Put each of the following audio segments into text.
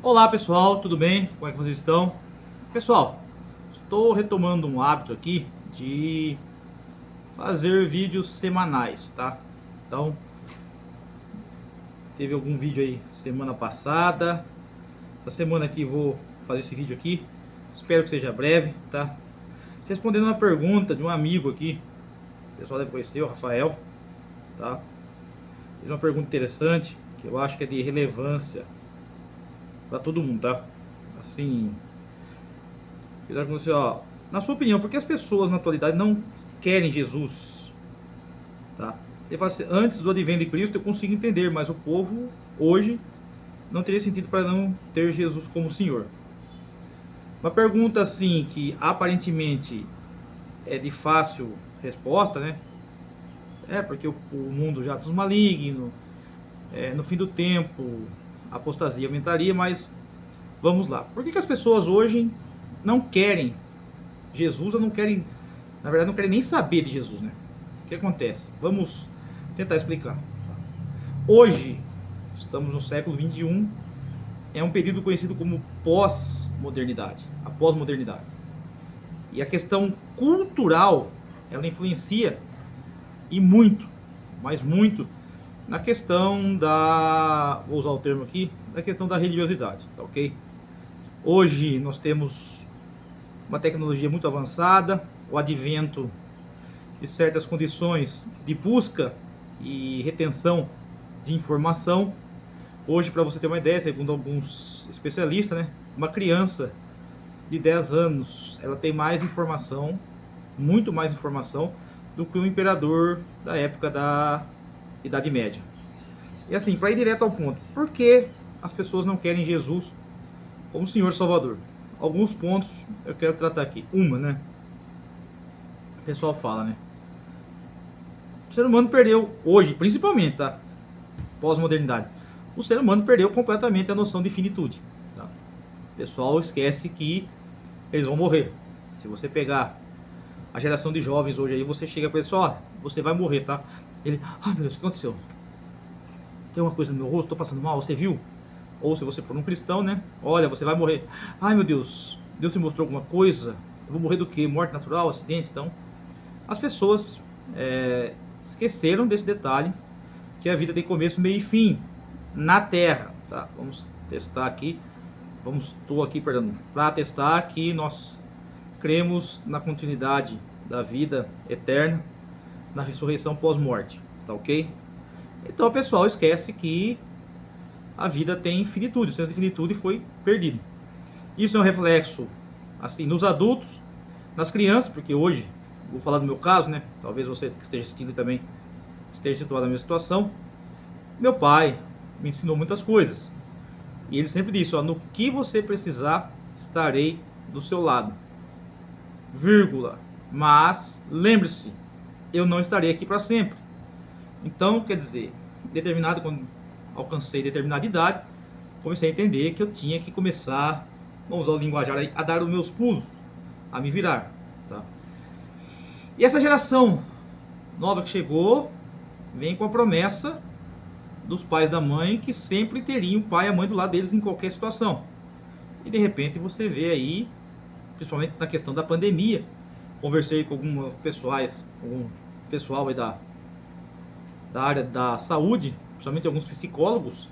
Olá pessoal, tudo bem? Como é que vocês estão? Pessoal, estou retomando um hábito aqui de fazer vídeos semanais, tá? Então, teve algum vídeo aí semana passada. Essa semana aqui vou fazer esse vídeo aqui. Espero que seja breve, tá? Respondendo uma pergunta de um amigo aqui. O pessoal deve conhecer, o Rafael, tá? Fez uma pergunta interessante que eu acho que é de relevância para todo mundo, tá? Assim, fizeram com você, ó. Na sua opinião, por que as pessoas na atualidade não querem Jesus? Tá? Ele fala assim, antes do advento de Cristo eu consigo entender, mas o povo hoje não teria sentido para não ter Jesus como Senhor. Uma pergunta assim que aparentemente é de fácil resposta, né? Porque o mundo já está maligno, no fim do tempo a apostasia aumentaria, mas vamos lá. Por que as pessoas hoje não querem Jesus ou não querem, na verdade, não querem nem saber de Jesus, né? O que acontece? Vamos tentar explicar. Hoje, estamos no século 21, é um período conhecido como pós-modernidade, a pós-modernidade. E a questão cultural, ela influencia e muito, mas muito, na questão da, vou usar o termo aqui, na questão da religiosidade, tá ok? Hoje nós temos uma tecnologia muito avançada, o advento de certas condições de busca e retenção de informação. Hoje, para você ter uma ideia, segundo alguns especialistas, né, uma criança de 10 anos, ela tem mais informação, muito mais informação, do que o imperador da época da Idade Média. E assim, para ir direto ao ponto, por que as pessoas não querem Jesus como Senhor Salvador? Alguns pontos eu quero tratar aqui. Uma, né? O pessoal fala, né? O ser humano perdeu, hoje, principalmente, tá? Pós-modernidade. O ser humano perdeu completamente a noção de finitude. Tá? O pessoal esquece que eles vão morrer. Se você pegar a geração de jovens hoje aí, você chega para ele e fala, ó, você vai morrer, tá? Ele, ai meu Deus, o que aconteceu? Tem uma coisa no meu rosto, tô passando mal, você viu? Ou se você for um cristão, né? Olha, você vai morrer. Ai meu Deus, Deus te mostrou alguma coisa? Eu vou morrer do quê? Morte natural, acidente? Então, as pessoas esqueceram desse detalhe, que a vida tem começo, meio e fim na Terra, tá? Vamos testar aqui, estou aqui, perdão, para testar que nós cremos na continuidade da vida eterna, na ressurreição pós-morte, tá ok? Então o pessoal esquece que a vida tem finitude, o senso de finitude foi perdido. Isso é um reflexo, assim, nos adultos, nas crianças, porque hoje, vou falar do meu caso, né? Talvez você que esteja assistindo também esteja situado na minha situação. Meu pai me ensinou muitas coisas. E ele sempre disse, ó, no que você precisar, estarei do seu lado. Vírgula. Mas, lembre-se, eu não estarei aqui para sempre. Então, quer dizer, quando alcancei determinada idade, comecei a entender que eu tinha que começar, vamos usar o linguajar aí, a dar os meus pulos, a me virar. Tá? E essa geração nova que chegou, vem com a promessa dos pais da mãe que sempre teriam o pai e a mãe do lado deles em qualquer situação. E de repente você vê aí, principalmente na questão da pandemia, conversei com algum pessoal aí da área da saúde, principalmente alguns psicólogos,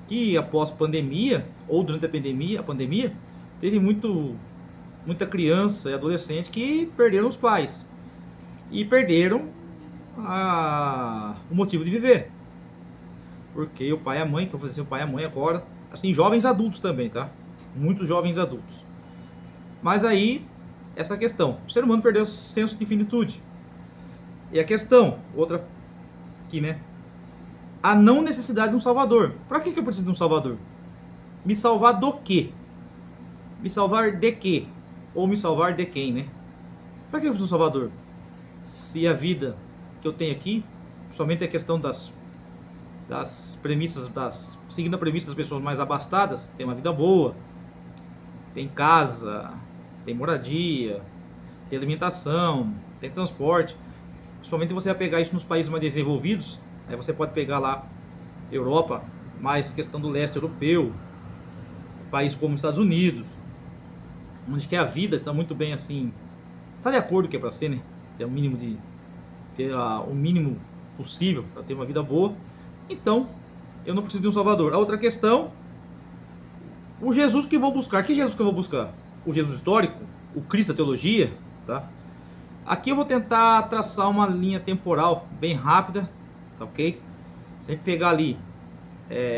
que após pandemia, ou durante a pandemia, teve muita criança e adolescente que perderam os pais. E perderam o motivo de viver. Porque o pai e a mãe, que eu vou dizer o pai e a mãe agora, assim, jovens adultos também, tá? Muitos jovens adultos. Mas aí, essa questão, o ser humano perdeu o senso de finitude. E a questão, outra aqui, né? A não necessidade de um salvador. Para que eu preciso de um salvador? Me salvar do quê? Me salvar de quê? Ou me salvar de quem, né? Para que eu preciso de um salvador? Se a vida que eu tenho aqui, somente a questão das premissas, seguindo a premissa das pessoas mais abastadas, tem uma vida boa, tem casa, tem moradia, tem alimentação, tem transporte. Principalmente você vai pegar isso nos países mais desenvolvidos, aí você pode pegar lá Europa, mais questão do leste europeu, países como os Estados Unidos, onde que a vida está muito bem assim, está de acordo que é para ser, né? Ter o mínimo de ter o mínimo possível para ter uma vida boa. Então, eu não preciso de um Salvador. A outra questão, o Jesus que eu vou buscar. Que Jesus que eu vou buscar? O Jesus histórico? O Cristo da teologia? Tá? Aqui eu vou tentar traçar uma linha temporal bem rápida, tá ok? Se a gente pegar ali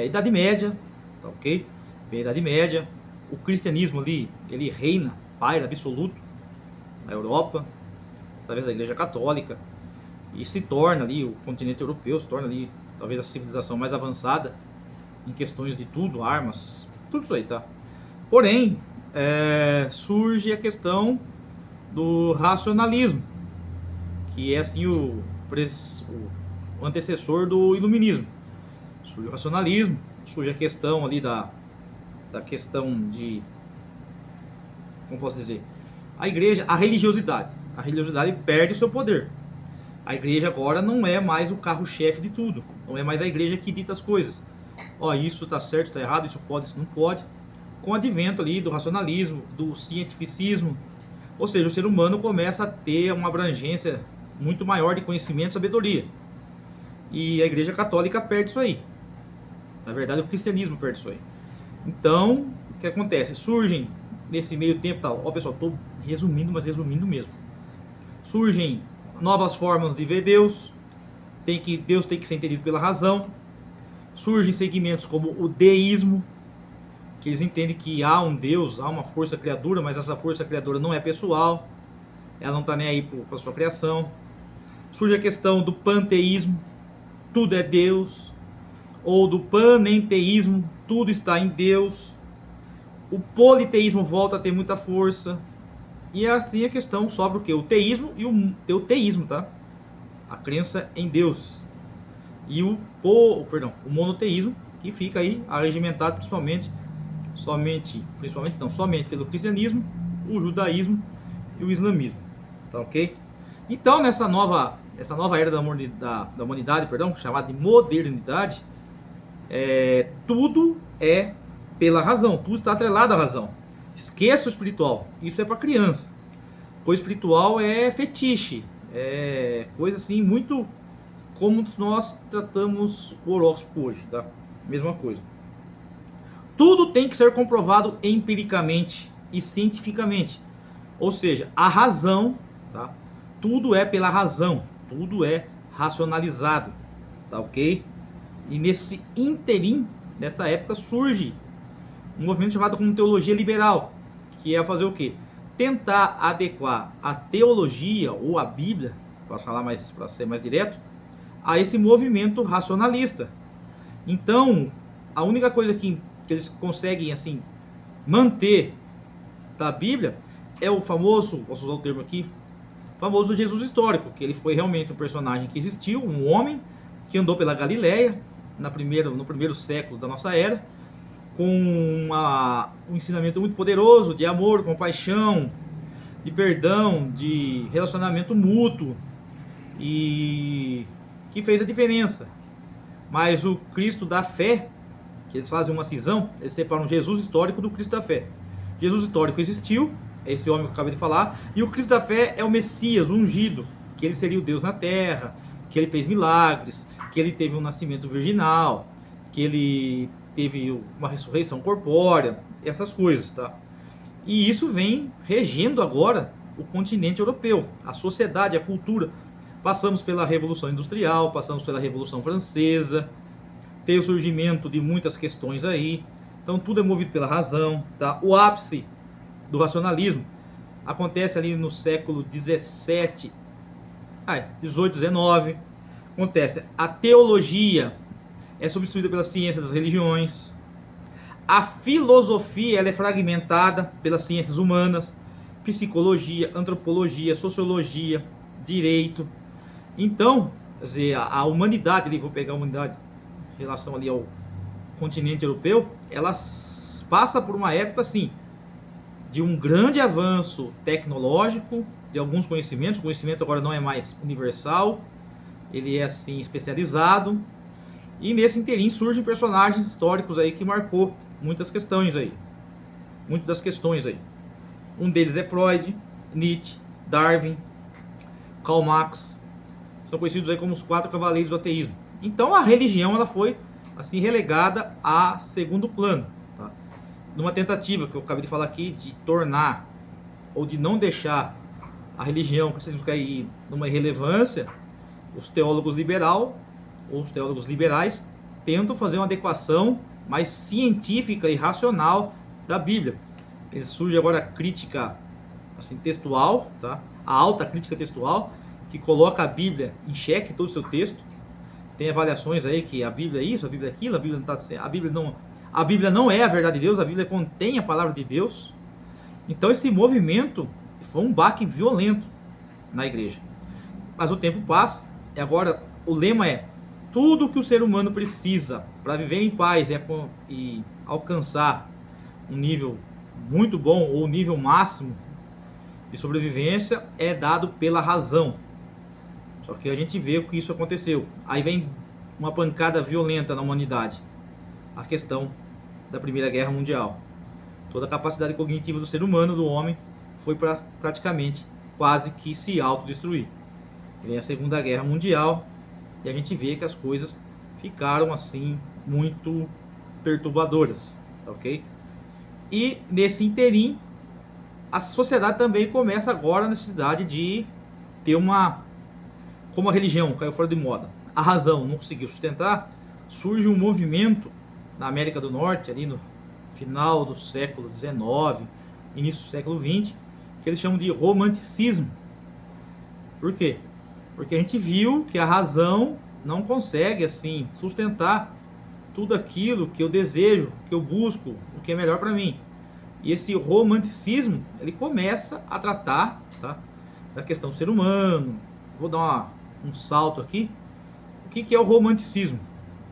Idade Média, tá ok? Bem, Idade Média, o cristianismo ali, ele reina, paira absoluto na Europa, através da Igreja Católica, e se torna ali, o continente europeu se torna ali, talvez a civilização mais avançada em questões de tudo, armas, tudo isso aí, tá? Porém, surge a questão do racionalismo, que é assim o antecessor do iluminismo. Surge o racionalismo, surge a questão ali da questão de, como posso dizer, a igreja, a religiosidade perde o seu poder. A igreja agora não é mais o carro-chefe de tudo, não é mais a igreja que dita as coisas. Ó, isso tá certo, tá errado, isso pode, isso não pode. Com o advento ali do racionalismo, do cientificismo, ou seja, o ser humano começa a ter uma abrangência muito maior de conhecimento e sabedoria. E a Igreja Católica perde isso aí. Na verdade, o cristianismo perde isso aí. Então, o que acontece? Surgem nesse meio tempo, tá? Ó, pessoal, estou resumindo, mas resumindo mesmo. Surgem novas formas de ver Deus. Deus tem que ser entendido pela razão. Surgem segmentos como o deísmo, que eles entendem que há um Deus, há uma força criadora, mas essa força criadora não é pessoal, ela não está nem aí para a sua criação. Surge a questão do panteísmo, tudo é Deus, ou do panenteísmo, tudo está em Deus. O politeísmo volta a ter muita força, e assim a questão sobre o que? O teísmo e o teoteísmo, tá? A crença em deuses. E o monoteísmo, que fica aí arregimentado somente pelo cristianismo, o judaísmo e o islamismo, tá ok? Então nessa nova era da humanidade, chamada de modernidade, tudo é pela razão, tudo está atrelado à razão. Esqueça o espiritual, isso é para criança. Coisa espiritual é fetiche, é coisa assim muito como nós tratamos o horóscopo hoje, tá? Mesma coisa. Tudo tem que ser comprovado empiricamente e cientificamente. Ou seja, a razão, tá? Tudo é pela razão, tudo é racionalizado, tá ok? E nesse interim, nessa época, surge um movimento chamado como teologia liberal, que é fazer o quê? Tentar adequar a teologia ou a Bíblia, para ser mais direto, a esse movimento racionalista. Então, a única coisa que eles conseguem assim manter da Bíblia é o famoso, posso usar o termo aqui, famoso Jesus histórico, que ele foi realmente um personagem que existiu, um homem que andou pela Galileia no primeiro século da nossa era, com um ensinamento muito poderoso de amor, compaixão, de perdão, de relacionamento mútuo, e que fez a diferença. Mas o Cristo da fé, que eles fazem uma cisão, eles separam Jesus histórico do Cristo da fé. Jesus histórico existiu, é esse homem que eu acabei de falar, e o Cristo da fé é o Messias, o ungido, que ele seria o Deus na terra, que ele fez milagres, que ele teve um nascimento virginal, que ele teve uma ressurreição corpórea, essas coisas, tá? E isso vem regendo agora o continente europeu, a sociedade, a cultura. Passamos pela Revolução Industrial, passamos pela Revolução Francesa, tem o surgimento de muitas questões aí, então tudo é movido pela razão, tá? O ápice do racionalismo acontece ali no século 18, 19, acontece, a teologia é substituída pela ciência das religiões, a filosofia ela é fragmentada pelas ciências humanas, psicologia, antropologia, sociologia, direito. Então, quer dizer, a humanidade, vou pegar a humanidade em relação ali ao continente europeu, ela passa por uma época assim de um grande avanço tecnológico, de alguns conhecimentos. O conhecimento agora não é mais universal, ele é assim especializado. E nesse interim surgem personagens históricos aí que marcou muitas questões aí. muitas das questões aí. Um deles é Freud, Nietzsche, Darwin, Karl Marx. São conhecidos aí como os 4 cavaleiros do ateísmo. Então a religião ela foi assim relegada a segundo plano, tá? Numa tentativa que eu acabei de falar aqui de tornar ou de não deixar a religião, o cristianismo cair numa irrelevância, os teólogos liberais tentam fazer uma adequação mais científica e racional da Bíblia. Surge agora a crítica assim, textual, tá? A alta crítica textual, que coloca a Bíblia em xeque, todo o seu texto. Tem avaliações aí que a Bíblia é isso, a Bíblia é aquilo, a Bíblia não tá, a Bíblia não é a verdade de Deus, a Bíblia contém a palavra de Deus. Então esse movimento foi um baque violento na igreja. Mas o tempo passa e agora o lema é: tudo que o ser humano precisa para viver em paz e alcançar um nível muito bom ou nível máximo de sobrevivência é dado pela razão. Só que a gente vê o que isso aconteceu. Aí vem uma pancada violenta na humanidade. A questão da Primeira Guerra Mundial. Toda a capacidade cognitiva do ser humano, do homem, foi para praticamente quase que se autodestruir. Vem a Segunda Guerra Mundial e a gente vê que as coisas ficaram assim muito perturbadoras, ok? E nesse interim, a sociedade também começa agora a necessidade de ter como a religião caiu fora de moda, a razão não conseguiu sustentar, surge um movimento na América do Norte, ali no final do século XIX, início do século XX, que eles chamam de romanticismo. Por quê? Porque a gente viu que a razão não consegue assim sustentar tudo aquilo que eu desejo, que eu busco, o que é melhor para mim. E esse romanticismo, ele começa a tratar, tá, da questão do ser humano. Vou dar um salto aqui. O que é o romanticismo?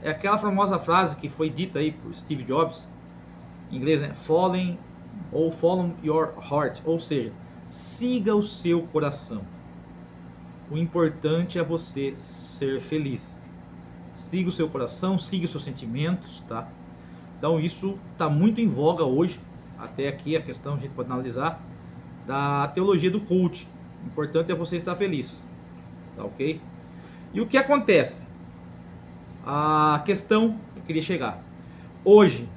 É aquela famosa frase que foi dita aí por Steve Jobs, em inglês, né? Follow your heart, ou seja, siga o seu coração. O importante é você ser feliz. Siga o seu coração, siga os seus sentimentos, tá? Então isso está muito em voga hoje. Até aqui a questão a gente pode analisar da teologia do coach. O importante é você estar feliz, tá ok? E o que acontece? A questão que eu queria chegar. Hoje,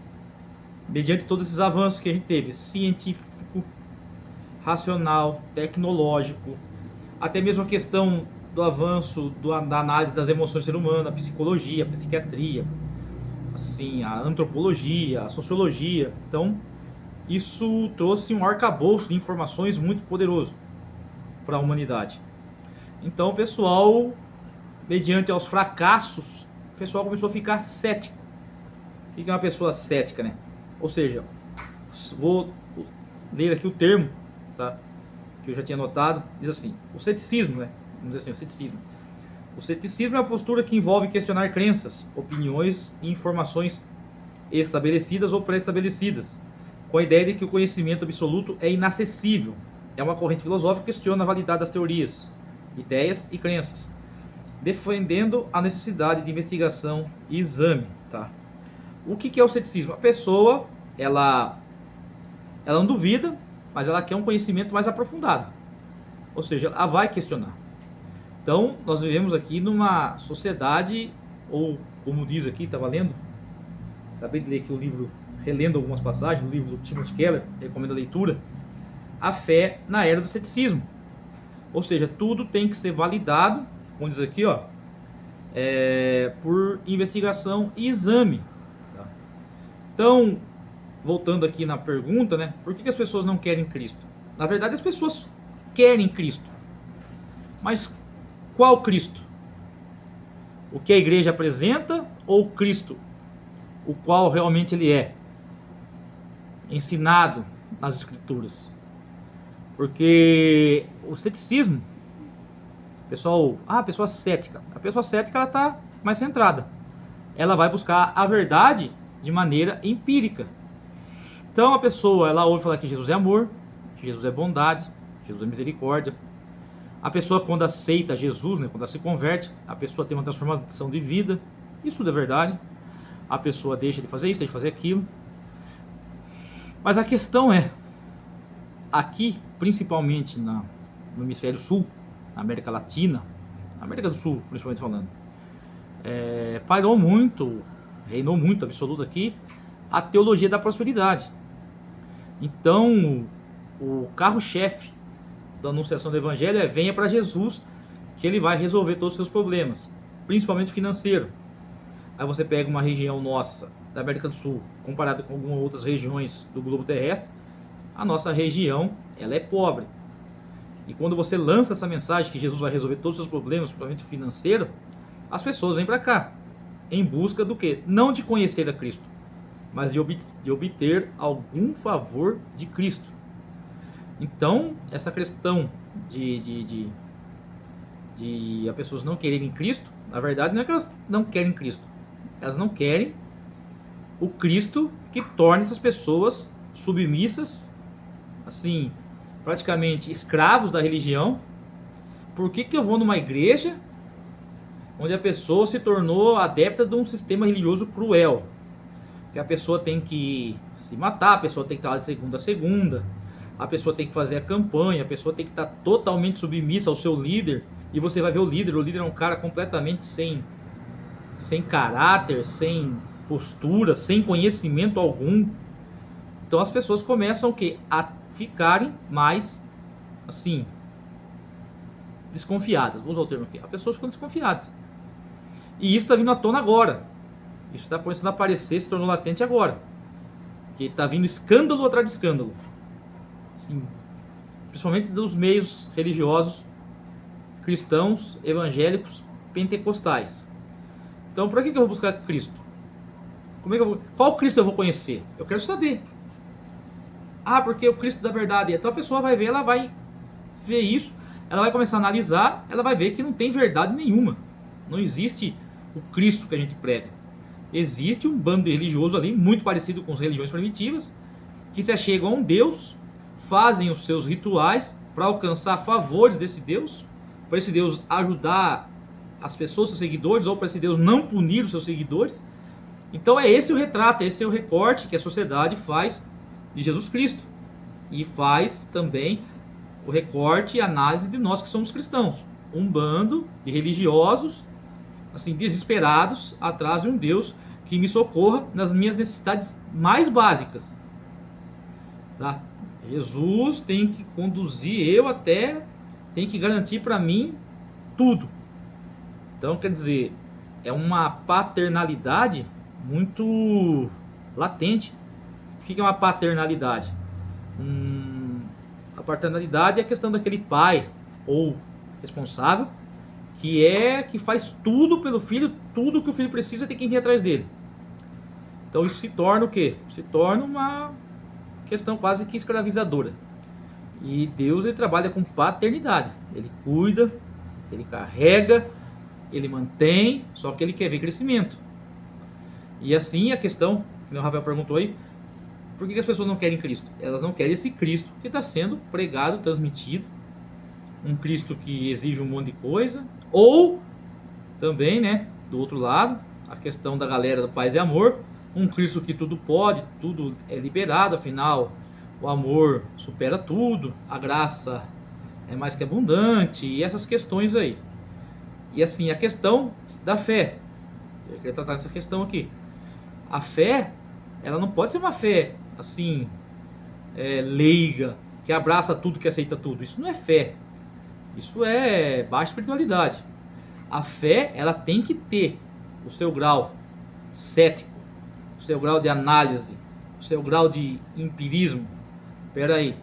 mediante todos esses avanços que a gente teve, científico, racional, tecnológico, até mesmo a questão do avanço da análise das emoções do ser humano, a psicologia, a psiquiatria, assim, a antropologia, a sociologia. Então, isso trouxe um arcabouço de informações muito poderoso para a humanidade. Então, o pessoal, mediante aos fracassos, o pessoal começou a ficar cético. O que é uma pessoa cética, né? Ou seja, vou ler aqui o termo, tá? Que eu já tinha notado, diz assim: o ceticismo, né? Vamos dizer assim, o ceticismo. O ceticismo é a postura que envolve questionar crenças, opiniões e informações estabelecidas ou pré-estabelecidas, com a ideia de que o conhecimento absoluto é inacessível. É uma corrente filosófica que questiona a validade das teorias, ideias e crenças, defendendo a necessidade de investigação e exame, tá? O que é o ceticismo? A pessoa, ela não duvida, mas ela quer um conhecimento mais aprofundado. Ou seja, ela vai questionar. Então, nós vivemos aqui numa sociedade, ou como diz aqui, estava lendo, acabei de ler aqui o livro, relendo algumas passagens do livro do Timothy Keller, recomendo a leitura, a fé na era do ceticismo. Ou seja, tudo tem que ser validado, como diz aqui, ó, por investigação e exame. Tá? Então, voltando aqui na pergunta, né? Por que as pessoas não querem Cristo? Na verdade, as pessoas querem Cristo. Mas qual Cristo? O que a igreja apresenta ou Cristo, o qual realmente ele é? Ensinado nas Escrituras. Porque o ceticismo, pessoal, a pessoa cética. A pessoa cética, ela está mais centrada. Ela vai buscar a verdade de maneira empírica. Então a pessoa, ela ouve falar que Jesus é amor, que Jesus é bondade, Jesus é misericórdia. A pessoa, quando aceita Jesus, né, quando ela se converte, a pessoa tem uma transformação de vida. Isso tudo é verdade. A pessoa deixa de fazer isso, deixa de fazer aquilo. Mas a questão é, aqui, principalmente no hemisfério sul, na América Latina, na América do Sul, principalmente falando, pairou muito, reinou muito absoluto aqui, a teologia da prosperidade. Então, o carro-chefe da anunciação do evangelho é: venha para Jesus, que ele vai resolver todos os seus problemas, principalmente financeiro. Aí você pega uma região nossa, da América do Sul, comparado com algumas outras regiões do globo terrestre, a nossa região, ela é pobre. E quando você lança essa mensagem que Jesus vai resolver todos os seus problemas, principalmente financeiro, as pessoas vêm para cá, em busca do quê? Não de conhecer a Cristo, mas de obter algum favor de Cristo. Então, essa questão de as pessoas não quererem Cristo, na verdade não é que elas não querem Cristo, elas não querem o Cristo que torne essas pessoas submissas, assim, praticamente escravos da religião. Por que eu vou numa igreja onde a pessoa se tornou adepta de um sistema religioso cruel? Que a pessoa tem que se matar, a pessoa tem que estar lá de segunda a segunda, a pessoa tem que fazer a campanha, a pessoa tem que estar totalmente submissa ao seu líder. E você vai ver o líder é um cara completamente sem caráter, sem postura, sem conhecimento algum. Então as pessoas começam o quê? A ficarem mais, assim, desconfiadas. Vou usar o termo aqui. As pessoas ficam desconfiadas. E isso está vindo à tona agora. Isso está começando a aparecer, se tornou latente agora. Que está vindo escândalo atrás de escândalo. Assim, principalmente dos meios religiosos cristãos, evangélicos, pentecostais. Então, para que eu vou buscar Cristo? Qual Cristo eu vou conhecer? Eu quero saber. Ah, porque o Cristo da verdade. Então a pessoa vai ver, ela vai ver isso, ela vai começar a analisar, ela vai ver que não tem verdade nenhuma. Não existe o Cristo que a gente prega. Existe um bando religioso ali, muito parecido com as religiões primitivas, que se achegam a um Deus, fazem os seus rituais para alcançar favores desse Deus, para esse Deus ajudar as pessoas, seus seguidores, ou para esse Deus não punir os seus seguidores. Então é esse o retrato, esse é o recorte que a sociedade faz de Jesus Cristo. E faz também o recorte e análise de nós que somos cristãos. Um bando de religiosos, assim, desesperados, atrás de um Deus que me socorra nas minhas necessidades mais básicas. Tá? Jesus tem que conduzir eu até, tem que garantir para mim tudo. Então, quer dizer, é uma paternalidade muito latente. O que é uma paternalidade? A paternalidade é a questão daquele pai ou responsável que faz tudo pelo filho, tudo que o filho precisa tem que ir atrás dele. Então isso se torna o quê? Se torna uma questão quase que escravizadora. E Deus, ele trabalha com paternidade. Ele cuida, ele carrega, ele mantém, só que ele quer ver crescimento. E assim a questão, que o Rafael perguntou aí, por que as pessoas não querem Cristo? Elas não querem esse Cristo que está sendo pregado, transmitido. Um Cristo que exige um monte de coisa. Ou também, né, do outro lado, a questão da galera do paz e amor. Um Cristo que tudo pode, tudo é liberado, afinal o amor supera tudo, a graça é mais que abundante, e essas questões aí. E assim, a questão da fé. Eu queria tratar essa questão aqui. A fé, ela não pode ser uma fé assim, leiga, que abraça tudo, que aceita tudo. Isso não é fé. Isso é baixa espiritualidade. A fé, ela tem que ter o seu grau cético, o seu grau de análise, o seu grau de empirismo. Espera aí.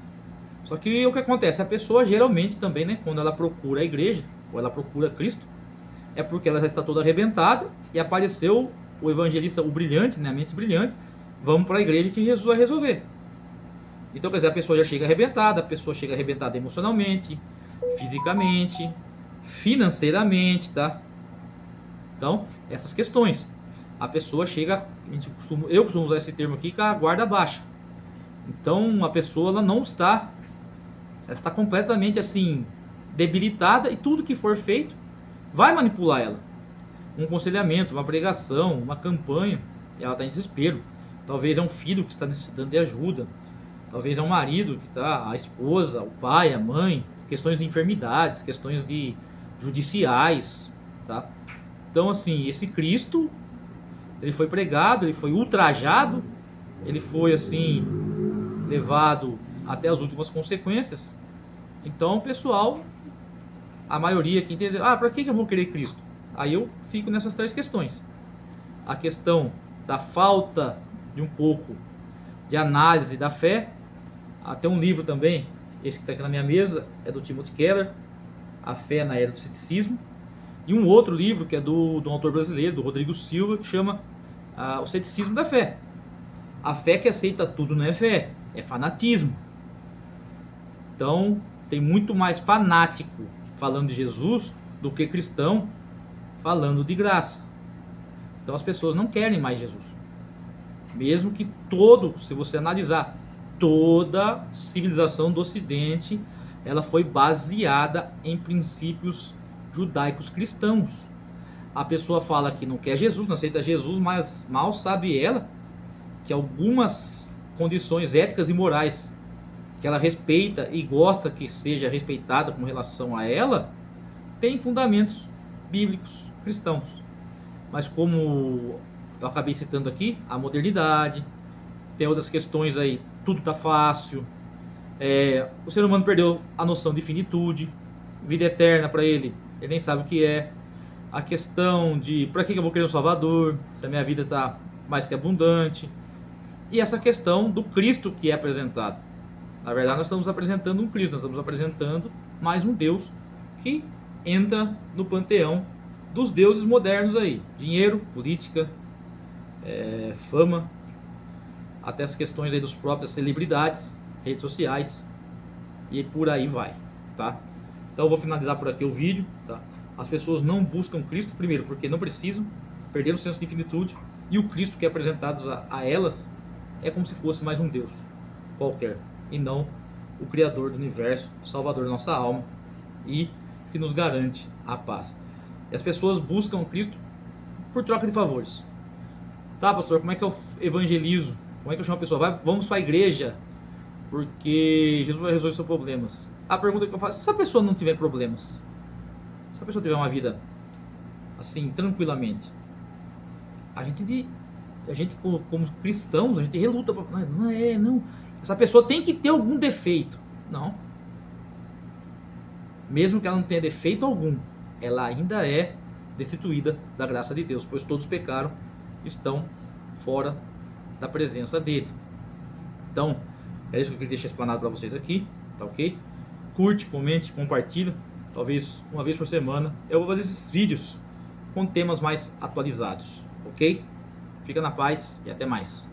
Só que o que acontece? A pessoa geralmente também, né, quando ela procura a igreja, ou ela procura Cristo, é porque ela já está toda arrebentada e apareceu o evangelista, o brilhante, né, a mente brilhante. Vamos para a igreja que Jesus vai resolver. Então, quer dizer, a pessoa já chega arrebentada, a pessoa chega arrebentada emocionalmente, fisicamente, financeiramente, tá? Então, essas questões. A pessoa chega, eu costumo usar esse termo aqui, com a guarda baixa. Então, a pessoa ela não está, ela está completamente assim, debilitada, e tudo que for feito vai manipular ela. Um aconselhamento, uma pregação, uma campanha, ela está em desespero. Talvez é um filho que está necessitando de ajuda, Talvez é um marido que tá, a esposa, o pai, a mãe, questões de enfermidades, questões de judiciais, tá? Então assim, esse Cristo, ele foi pregado, ele foi ultrajado, ele foi assim levado até as últimas consequências. Então, o pessoal, a maioria que entendeu, para que eu vou querer Cristo? Aí eu fico nessas três questões. A questão da falta de um pouco de análise da fé. Até um livro também, esse que está aqui na minha mesa, é do Timothy Keller, A Fé na Era do Ceticismo. E um outro livro que é do autor brasileiro, do Rodrigo Silva, que chama O Ceticismo da Fé. A fé que aceita tudo não é fé, é fanatismo. Então, tem muito mais fanático falando de Jesus do que cristão falando de graça. Então as pessoas não querem mais Jesus. Mesmo que se você analisar, toda civilização do Ocidente, ela foi baseada em princípios judaicos cristãos. A pessoa fala que não quer Jesus, não aceita Jesus, mas mal sabe ela que algumas condições éticas e morais que ela respeita e gosta que seja respeitada com relação a ela, tem fundamentos bíblicos cristãos. Mas como eu acabei citando aqui, a modernidade, tem outras questões aí, tudo está fácil, o ser humano perdeu a noção de finitude, vida eterna para ele nem sabe o que é, a questão de para que eu vou querer um salvador, se a minha vida está mais que abundante, e essa questão do Cristo que é apresentado. Na verdade, nós estamos apresentando um Cristo, nós estamos apresentando mais um Deus que entra no panteão dos deuses modernos aí. Dinheiro, política, fama, até as questões aí dos próprias celebridades, redes sociais e por aí vai, tá? Então eu vou finalizar por aqui o vídeo, tá? As pessoas não buscam Cristo, primeiro, porque não precisam, perderam o senso de infinitude, e o Cristo que é apresentado a elas é como se fosse mais um Deus qualquer, e não o Criador do universo, o Salvador da nossa alma e que nos garante a paz. E as pessoas buscam Cristo por troca de favores. Tá, pastor, como é que eu evangelizo? Como é que eu chamo a pessoa? Vamos para a igreja porque Jesus vai resolver seus problemas. A pergunta que eu faço, se essa pessoa não tiver problemas, se a pessoa tiver uma vida assim, tranquilamente, a gente como cristãos, a gente reluta pra, não, essa pessoa tem que ter algum defeito. Não. Mesmo que ela não tenha defeito algum, ela ainda é destituída da graça de Deus, pois todos pecaram, estão fora da presença dele. Então, é isso que eu queria deixar explanado para vocês aqui, tá ok? Curte, comente, compartilha, talvez uma vez por semana eu vou fazer esses vídeos com temas mais atualizados, ok? Fica na paz e até mais.